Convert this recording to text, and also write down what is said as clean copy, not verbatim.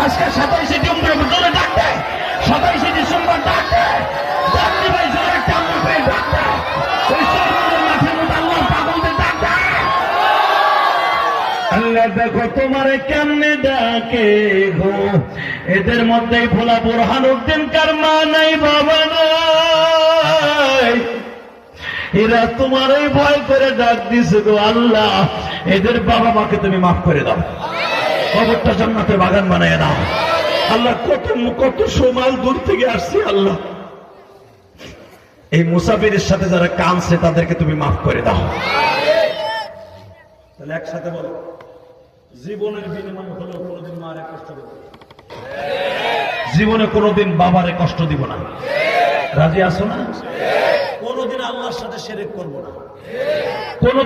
আজকে 27শে ডিসেম্বর জোরে ডাক দেয়, 27শে ডিসেম্বর ডাক দেয়, ডাক দিবে জোরে একটা আল্লাহ পেয়ে ডাক দেয়, ওই সর্বদের মাঠের মধ্যে আল্লাহ পাগলদের ডাক দেয়। আল্লাহ দেখো তোমারে কেমনে ডাকে গো, এদের মধ্যে ভোলা বুরহানুদ্দিন কার মা নাই বাবা নাই, এরা তোমার এই ভয় করে ডাক দিছে গো আল্লাহ, এদের বাবা মাকে তুমি মাফ করে দাও, কবরটা জান্নাতের বাগান বানিয়ে দাও। আল্লাহ কত কত সমাল দূর থেকে আসছে আল্লাহ, এই মুসাফিরের সাথে যারা কাঁদছে তাদেরকে তুমি মাফ করে দাও। তাহলে একসাথে বলো, জীবনের বিনিময় হলেও কোনোদিন মারে কষ্ট দেব, জীবনে কোনোদিন বাবারে কষ্ট দিব না। রাজি আছো না? কোনোদিন আল্লাহর সাথে শিরক করব না, কোনোদিন